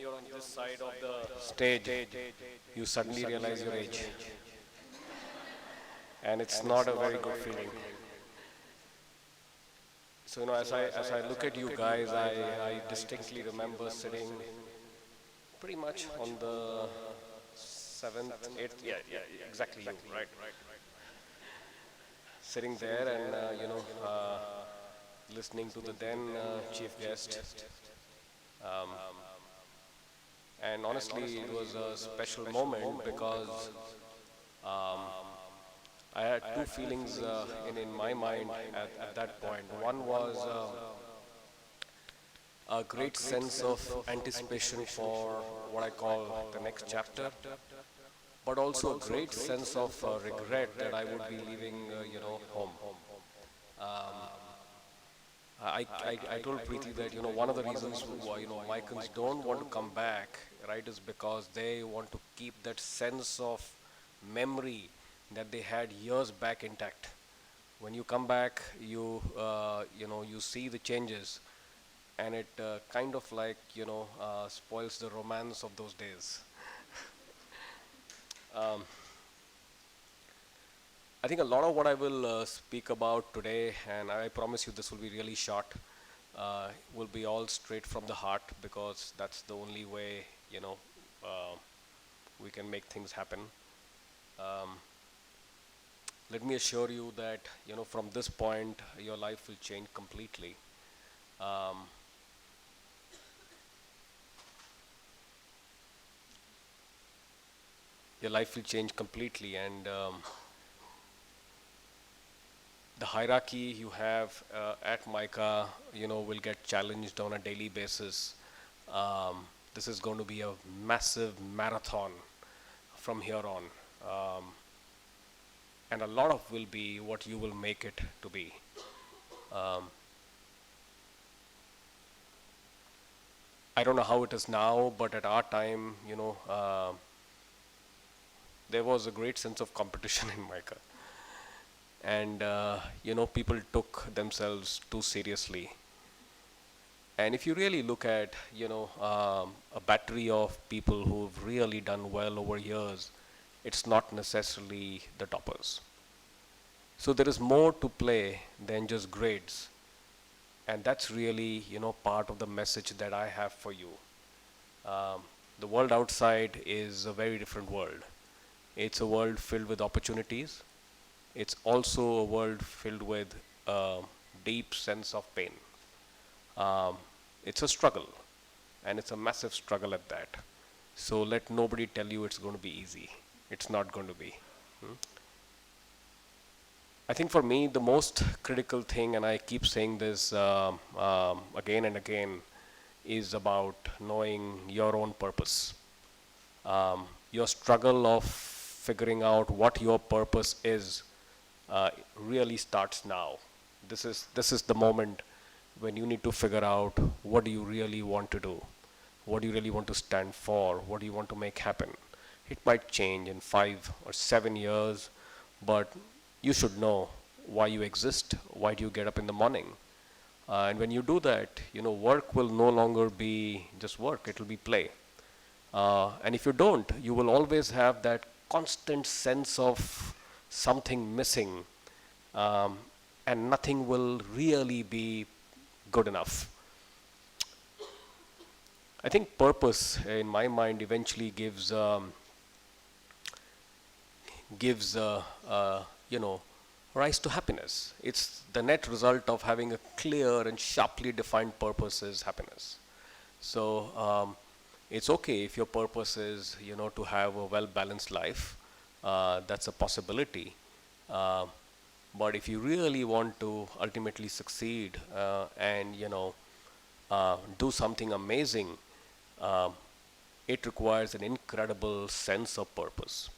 you're on this side of the stage, you suddenly realize your age. And it's not a very good feeling. So, as I look at you guys, I distinctly remember sitting pretty much on the seventh, eighth, yeah, exactly you, right? Sitting there and, listening to the then chief guest. Um, and honestly, it was a special moment because um, I had two feelings in my mind at that point. One was a great sense of anticipation for what I call the next chapter, but also a great sense of regret that I would be leaving, home. Um, I told Preeti that, one of the reasons why, Micans don't want to come back, right, is because they want to keep that sense of memory that they had years back intact. When you come back, you see the changes, and it kind of like, spoils the romance of those days. Um, I think a lot of what I will speak about today, and I promise you this will be really short, will be all straight from the heart because that's the only way, uh, we can make things happen. Um, Let me assure you that, from this point, your life will change completely. Um, your life will change completely, and the hierarchy you have at MICA, will get challenged on a daily basis. This is going to be a massive marathon from here on. Um, and a lot of will be what you will make it to be. Um, I don't know how it is now, but at our time, there was a great sense of competition in MICA. And, people took themselves too seriously. And if you really look at, a battery of people who've really done well over years, it's not necessarily the toppers. So there is more to play than just grades. And that's really, part of the message that I have for you. The world outside is a very different world. It's a world filled with opportunities. It's also a world filled with a deep sense of pain. It's a struggle, and it's a massive struggle at that. So let nobody tell you it's going to be easy. It's not going to be. I think for me, the most critical thing, and I keep saying this again and again, is about knowing your own purpose. Your struggle of figuring out what your purpose is really starts now. This is the moment when you need to figure out what do you really want to do, what do you really want to stand for, what do you want to make happen. It might change in 5 or 7 years, but you should know why you exist, why do you get up in the morning. And when you do that, work will no longer be just work, it will be play. And if you don't, you will always have that constant sense of something missing, and nothing will really be good enough. I think purpose, in my mind, eventually gives rise to happiness. It's the net result of having a clear and sharply defined purpose is happiness. So it's okay if your purpose is, to have a well-balanced life. That's a possibility. But if you really want to ultimately succeed and, do something amazing, it requires an incredible sense of purpose.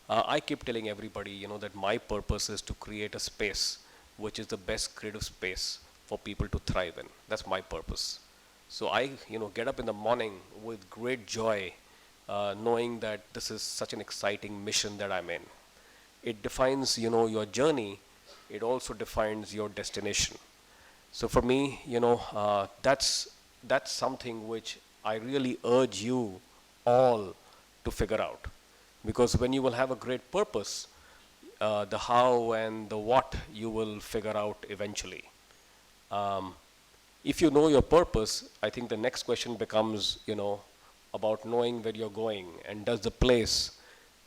I keep telling everybody, that my purpose is to create a space which is the best creative space for people to thrive in. That's my purpose. So I, get up in the morning with great joy, knowing that this is such an exciting mission that I'm in. It defines, your journey. It also defines your destination. So for me, that's something which I really urge you all to figure out. Because when you will have a great purpose, the how and the what you will figure out eventually. Um, if you know your purpose, I think the next question becomes, about knowing where you're going, and does the place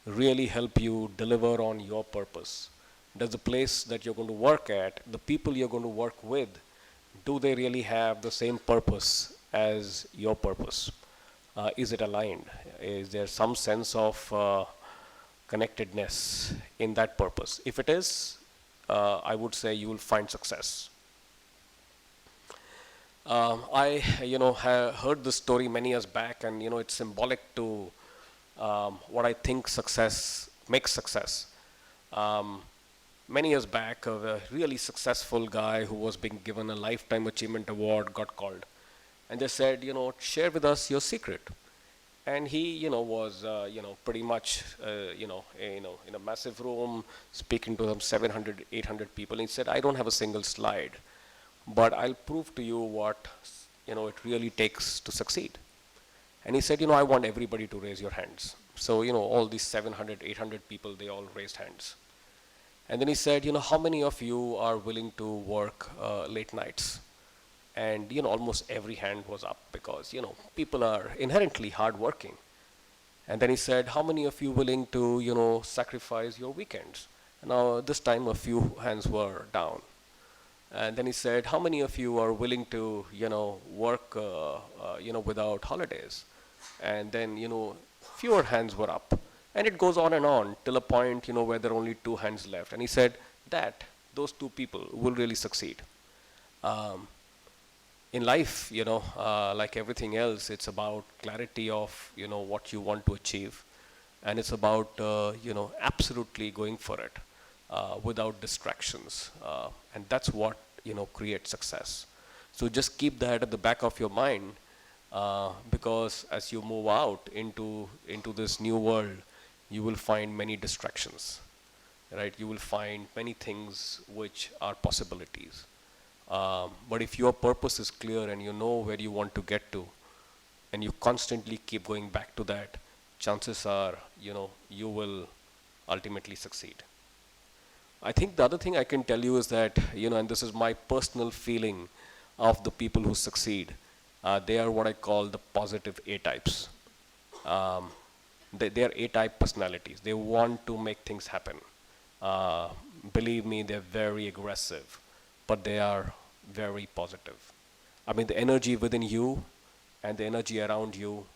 really help you deliver on your purpose? Does the place that you're going to work at, the people you're going to work with, do they really have the same purpose as your purpose? Is it aligned? Is there some sense of connectedness in that purpose? If it is, I would say you will find success. I, have heard this story many years back, and it's symbolic to what I think success makes success. Um, Many years back, a really successful guy who was being given a lifetime achievement award got called, and they said, share with us your secret. And he, was, pretty much, in a massive room, speaking to some 700, 800 people. And he said, I don't have a single slide, but I'll prove to you what, it really takes to succeed. And he said, I want everybody to raise your hands. So, all these 700, 800 people, they all raised hands. And then he said, how many of you are willing to work late nights? And, almost every hand was up because, people are inherently hardworking. And then he said, how many of you willing to, sacrifice your weekends? Now, this time a few hands were down. And then he said, how many of you are willing to, work, without holidays? And then, fewer hands were up. And it goes on till a point, where there are only two hands left. And he said that those two people will really succeed. In life, like everything else, it's about clarity of, what you want to achieve. And it's about, absolutely going for it without distractions. And that's what, creates success. So just keep that at the back of your mind because as you move out into this new world, you will find many distractions, right? You will find many things which are possibilities. But if your purpose is clear and you know where you want to get to, and you constantly keep going back to that, chances are, you will ultimately succeed. I think the other thing I can tell you is that, and this is my personal feeling of the people who succeed, they are what I call the positive A-types. They are A-type personalities. They want to make things happen. Believe me, they're very aggressive, but they are very positive. I mean, the energy within you and the energy around you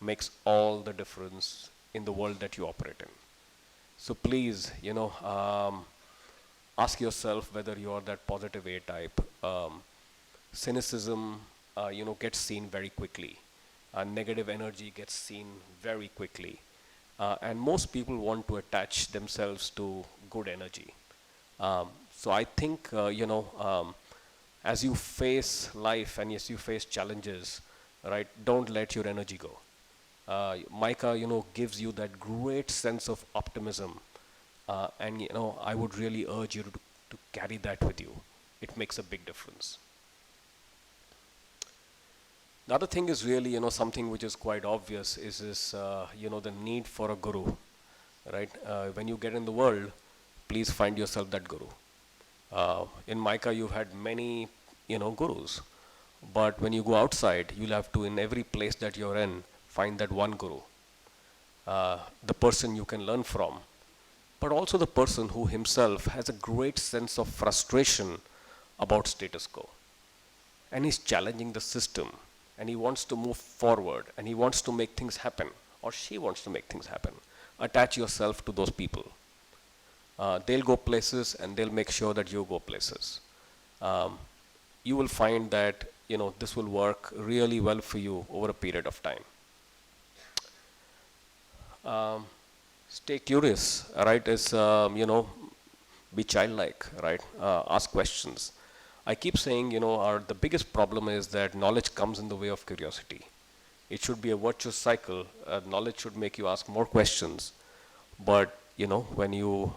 makes all the difference in the world that you operate in. So please, ask yourself whether you are that positive A-type. Cynicism, gets seen very quickly. Negative energy gets seen very quickly. And most people want to attach themselves to good energy. So I think, as you face life and as you face challenges, right, don't let your energy go. MICA, gives you that great sense of optimism. And, I would really urge you to carry that with you. It makes a big difference. The other thing is really, something which is quite obvious is this, the need for a guru, right? When you get in the world, please find yourself that guru. In MICA, you've had many, gurus. But when you go outside, you'll have to, in every place that you're in, find that one guru. The person you can learn from, but also the person who himself has a great sense of frustration about status quo. And he's challenging the system. And he wants to move forward, and he wants to make things happen, or she wants to make things happen. Attach yourself to those people. They'll go places, and they'll make sure that you go places. You will find that, this will work really well for you over a period of time. Stay curious, right? Be childlike, right? Ask questions. I keep saying, the biggest problem is that knowledge comes in the way of curiosity. It should be a virtuous cycle. Knowledge should make you ask more questions. But, when you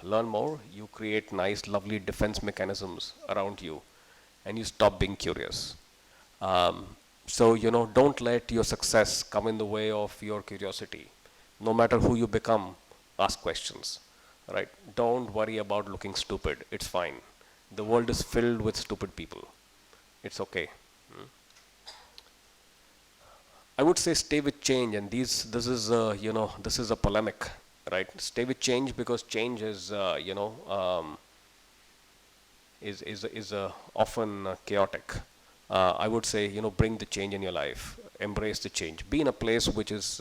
learn more, you create nice, lovely defense mechanisms around you, and you stop being curious. So, don't let your success come in the way of your curiosity. No matter who you become, ask questions, right? Don't worry about looking stupid. It's fine. The world is filled with stupid people. It's okay. I would say stay with change, and this is a polemic, right? Stay with change because change is, often chaotic. I would say, bring the change in your life, embrace the change, be in a place which is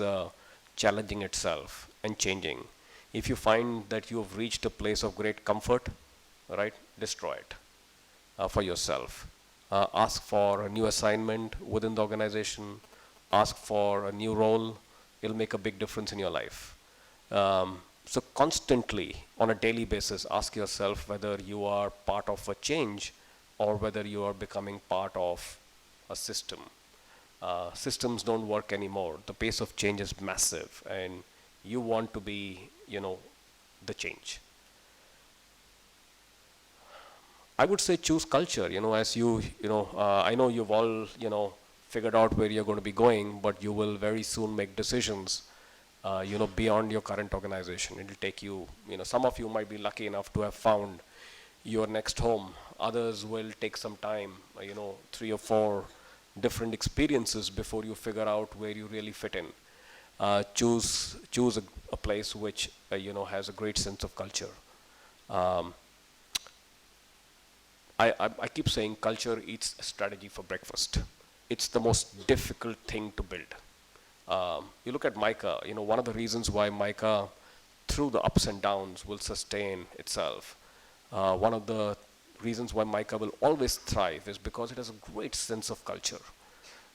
challenging itself and changing. If you find that you have reached a place of great comfort, right, destroy it for yourself. Ask for a new assignment within the organization, ask for a new role. It'll make a big difference in your life. So constantly, on a daily basis, ask yourself whether you are part of a change or whether you are becoming part of a system. Systems don't work anymore. The pace of change is massive, and you want to be, the change. I would say choose culture, as I know you've all, figured out where you're going to be going, but you will very soon make decisions, beyond your current organization. It'll take you, some of you might be lucky enough to have found your next home. Others will take some time, 3 or 4 different experiences before you figure out where you really fit in. Choose a place which, has a great sense of culture. Um, I keep saying culture eats strategy for breakfast. It's the most difficult thing to build. You look at MICA, one of the reasons why MICA, through the ups and downs, will sustain itself. One of the reasons why MICA will always thrive is because it has a great sense of culture.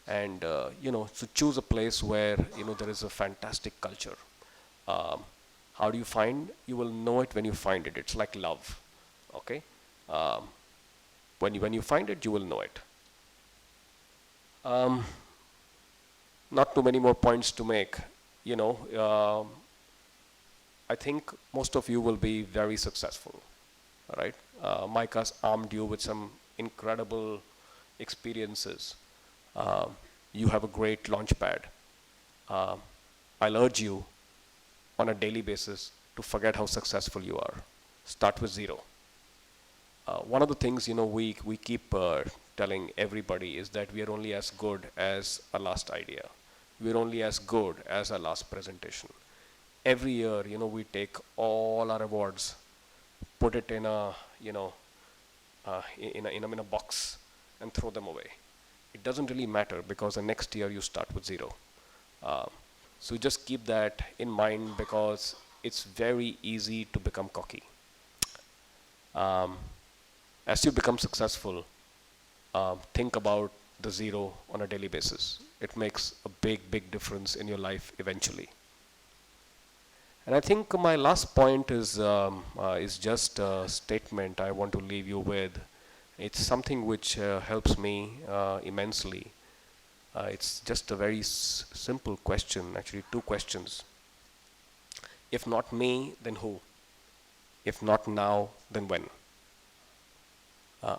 And, so choose a place where, there is a fantastic culture. Um, how do you find? You will know it when you find it. It's like love, okay? Um, when you find it, you will know it. Um, Not too many more points to make. You know, I think most of you will be very successful. All right, Micah's armed you with some incredible experiences. You have a great launch pad. Um, I'll urge you on a daily basis to forget how successful you are. Start with zero. One of the things we keep telling everybody is that we are only as good as our last idea. We're only as good as our last presentation. Every year, we take all our awards, put it in a in a box, and throw them away. It doesn't really matter because the next year you start with zero. Uh, so just keep that in mind because it's very easy to become cocky. Um, as you become successful, think about the zero on a daily basis. It makes a big difference in your life eventually. And I think my last point is just a statement I want to leave you with. It's something which helps me immensely. It's just a very simple question, actually 2 questions. If not me, then who? If not now, then when?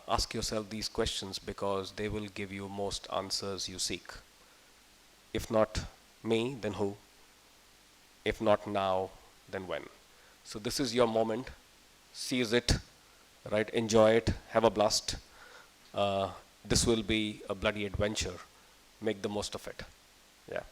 Ask yourself these questions because they will give you most answers you seek. If not me, then who? If not now, then when? So this is your moment. Seize it, right? Enjoy it. Have a blast. This will be a bloody adventure. Make the most of it. Yeah.